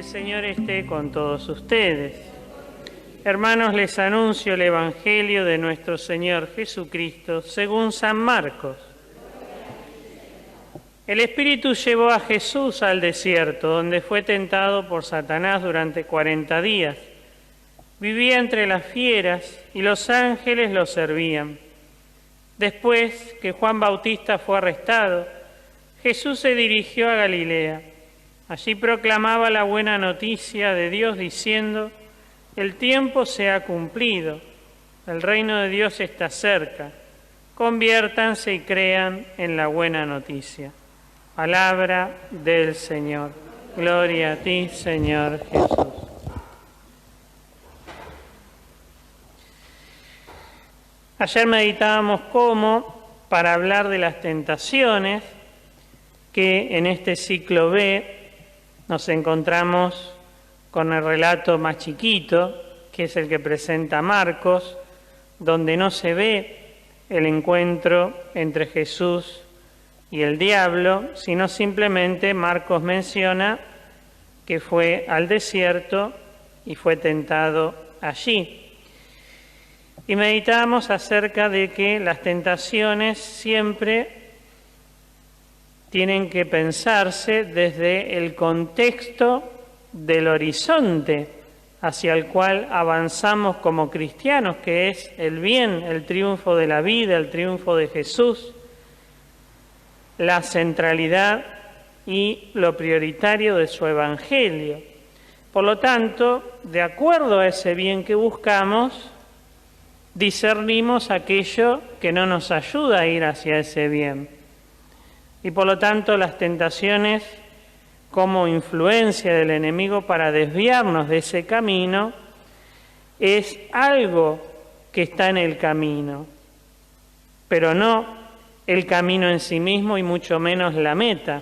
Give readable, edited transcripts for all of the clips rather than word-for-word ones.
El Señor esté con todos ustedes. Hermanos, les anuncio el Evangelio de nuestro Señor Jesucristo según San Marcos. El Espíritu llevó a Jesús al desierto, donde fue tentado por Satanás durante 40 días. Vivía entre las fieras y los ángeles lo servían. Después que Juan Bautista fue arrestado, Jesús se dirigió a Galilea. Allí proclamaba la buena noticia de Dios diciendo: el tiempo se ha cumplido, el reino de Dios está cerca, conviértanse y crean en la buena noticia. Palabra del Señor. Gloria a ti, Señor Jesús. Ayer meditábamos cómo, para hablar de las tentaciones, que en este ciclo B nos encontramos con el relato más chiquito, que es el que presenta Marcos, donde no se ve el encuentro entre Jesús y el diablo, sino simplemente Marcos menciona que fue al desierto y fue tentado allí. Y meditábamos acerca de que las tentaciones siempre tienen que pensarse desde el contexto del horizonte hacia el cual avanzamos como cristianos, que es el bien, el triunfo de la vida, el triunfo de Jesús, la centralidad y lo prioritario de su Evangelio. Por lo tanto, de acuerdo a ese bien que buscamos, discernimos aquello que no nos ayuda a ir hacia ese bien. Y por lo tanto las tentaciones como influencia del enemigo para desviarnos de ese camino es algo que está en el camino, pero no el camino en sí mismo y mucho menos la meta.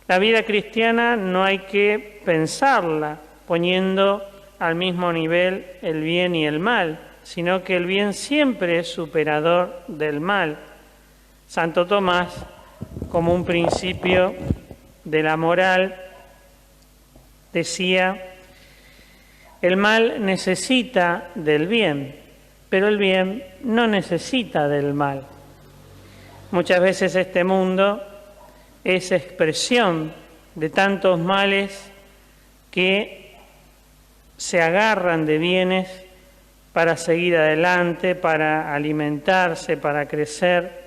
La vida cristiana no hay que pensarla poniendo al mismo nivel el bien y el mal, sino que el bien siempre es superador del mal. Santo Tomás, como un principio de la moral, decía: el mal necesita del bien, pero el bien no necesita del mal. Muchas veces este mundo es expresión de tantos males que se agarran de bienes para seguir adelante, para alimentarse, para crecer.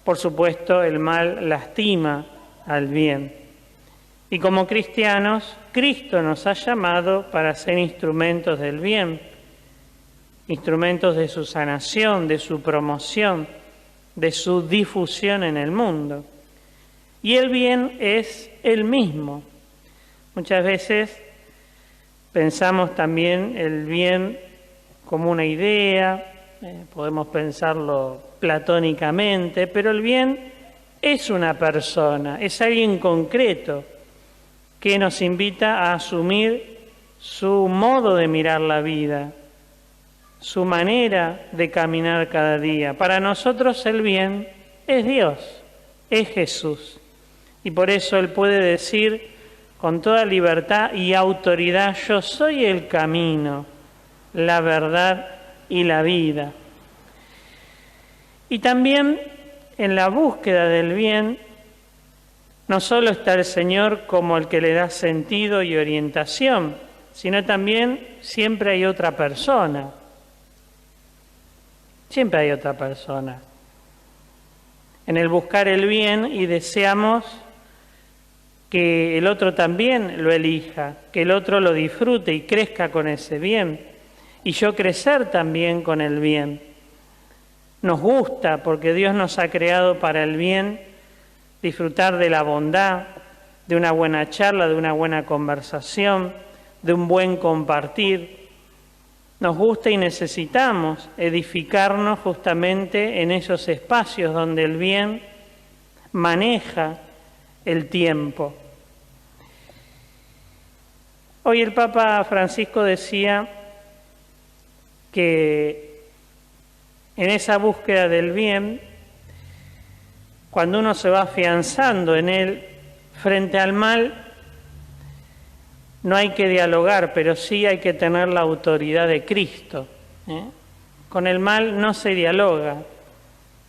Por supuesto, el mal lastima al bien. Y como cristianos, Cristo nos ha llamado para ser instrumentos del bien, instrumentos de su sanación, de su promoción, de su difusión en el mundo. Y el bien es el mismo. Muchas veces pensamos también el bien como una idea, podemos pensarlo platónicamente, pero el bien es una persona, es alguien concreto que nos invita a asumir su modo de mirar la vida, su manera de caminar cada día. Para nosotros el bien es Dios, es Jesús. Y por eso Él puede decir con toda libertad y autoridad: yo soy el camino, la verdad y la vida. Y también en la búsqueda del bien, no solo está el Señor como el que le da sentido y orientación, sino también siempre hay otra persona. Siempre hay otra persona. En el buscar el bien y deseamos que el otro también lo elija, que el otro lo disfrute y crezca con ese bien, y yo crecer también con el bien. Nos gusta, porque Dios nos ha creado para el bien, disfrutar de la bondad, de una buena charla, de una buena conversación, de un buen compartir. Nos gusta y necesitamos edificarnos justamente en esos espacios donde el bien maneja el tiempo. Hoy el Papa Francisco decía que en esa búsqueda del bien, cuando uno se va afianzando en él frente al mal, No hay que dialogar, pero sí hay que tener la autoridad de Cristo. Con el mal no se dialoga,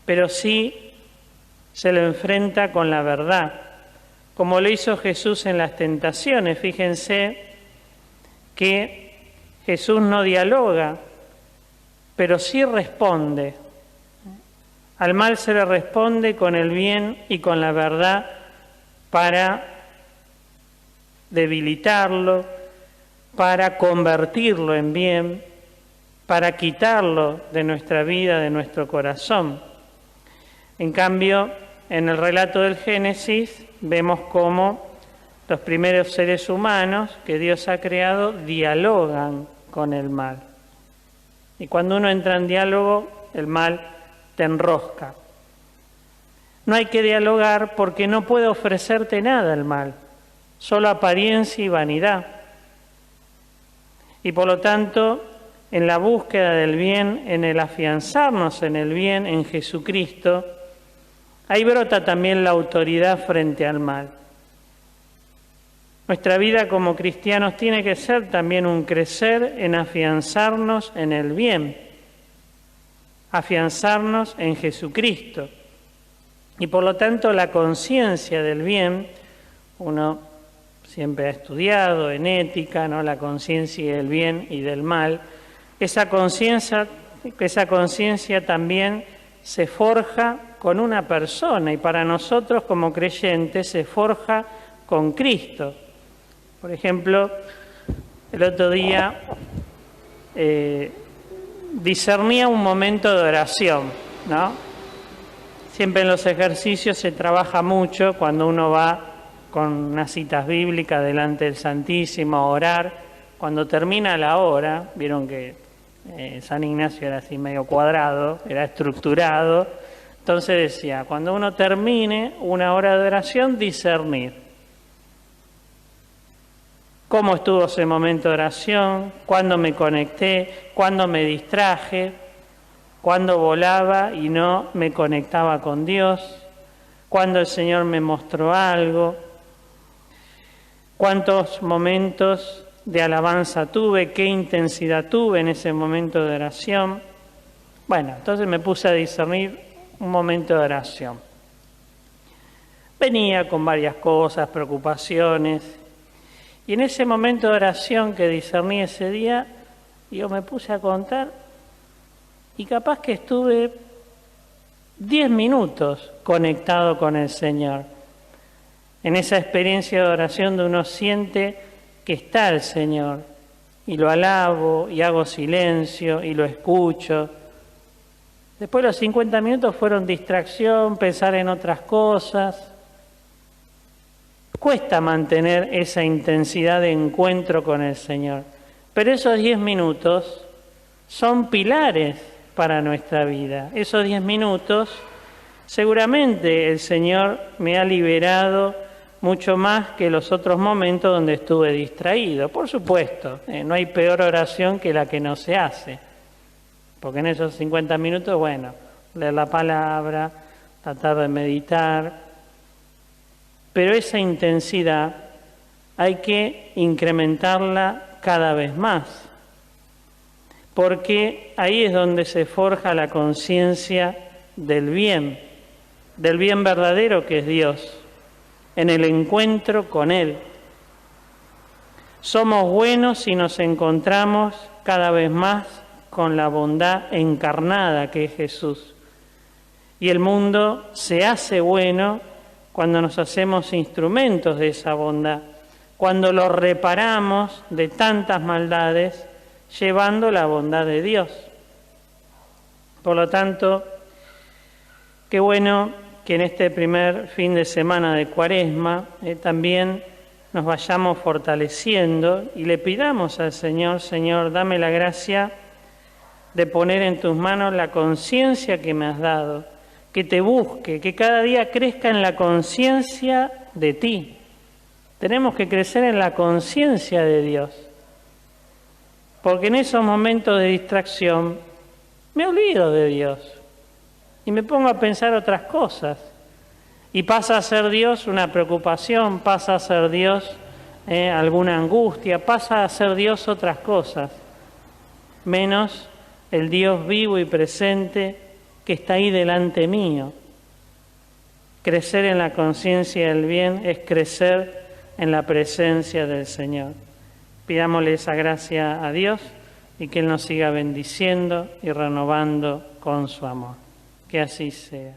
pero sí se lo enfrenta con la verdad, como lo hizo Jesús en las tentaciones. Fíjense que Jesús no dialoga, pero sí responde. Al mal se le responde con el bien y con la verdad para debilitarlo, para convertirlo en bien, para quitarlo de nuestra vida, de nuestro corazón. En cambio, en el relato del Génesis vemos cómo los primeros seres humanos que Dios ha creado dialogan con el mal. Y cuando uno entra en diálogo, el mal te enrosca. No hay que dialogar porque no puede ofrecerte nada el mal, solo apariencia y vanidad. Y por lo tanto, en la búsqueda del bien, en el afianzarnos en el bien, en Jesucristo, ahí brota también la autoridad frente al mal. Nuestra vida como cristianos tiene que ser también un crecer en afianzarnos en el bien, afianzarnos en Jesucristo. Y por lo tanto la conciencia del bien, uno siempre ha estudiado en ética, ¿no?, la conciencia del bien y del mal, esa conciencia también se forja con una persona y para nosotros como creyentes se forja con Cristo. Por ejemplo, el otro día discernía un momento de oración, ¿no? Siempre en los ejercicios se trabaja mucho cuando uno va con unas citas bíblicas delante del Santísimo a orar. Cuando termina la hora, vieron que San Ignacio era así medio cuadrado, era estructurado, entonces decía, cuando uno termine una hora de oración, discernir. ¿Cómo estuvo ese momento de oración? ¿Cuándo me conecté? ¿Cuándo me distraje? ¿Cuándo volaba y no me conectaba con Dios? ¿Cuándo el Señor me mostró algo? ¿Cuántos momentos de alabanza tuve? ¿Qué intensidad tuve en ese momento de oración? Bueno, entonces me puse a discernir un momento de oración. Venía con varias cosas, preocupaciones, y en ese momento de oración que discerní ese día, yo me puse a contar y capaz que estuve 10 minutos conectado con el Señor. En esa experiencia de oración donde uno siente que está el Señor y lo alabo y hago silencio y lo escucho. Después los 50 minutos fueron distracción, pensar en otras cosas. Cuesta mantener esa intensidad de encuentro con el Señor, pero esos 10 minutos son pilares para nuestra vida. Esos 10 minutos, seguramente el Señor me ha liberado mucho más que los otros momentos donde estuve distraído. Por supuesto, no hay peor oración que la que no se hace, porque en esos 50 minutos, bueno, leer la palabra, tratar de meditar, pero esa intensidad hay que incrementarla cada vez más, porque ahí es donde se forja la conciencia del bien verdadero que es Dios, en el encuentro con Él. Somos buenos si nos encontramos cada vez más con la bondad encarnada que es Jesús. Y el mundo se hace bueno cuando nos hacemos instrumentos de esa bondad, cuando lo reparamos de tantas maldades, llevando la bondad de Dios. Por lo tanto, qué bueno que en este primer fin de semana de Cuaresma también nos vayamos fortaleciendo y le pidamos al Señor, Señor, dame la gracia de poner en tus manos la conciencia que me has dado, que te busque, que cada día crezca en la conciencia de ti. Tenemos que crecer en la conciencia de Dios, porque en esos momentos de distracción me olvido de Dios y me pongo a pensar otras cosas y pasa a ser Dios una preocupación, pasa a ser Dios alguna angustia, pasa a ser Dios otras cosas, menos el Dios vivo y presente que está ahí delante mío. Crecer en la conciencia del bien es crecer en la presencia del Señor. Pidámosle esa gracia a Dios y que Él nos siga bendiciendo y renovando con su amor. Que así sea.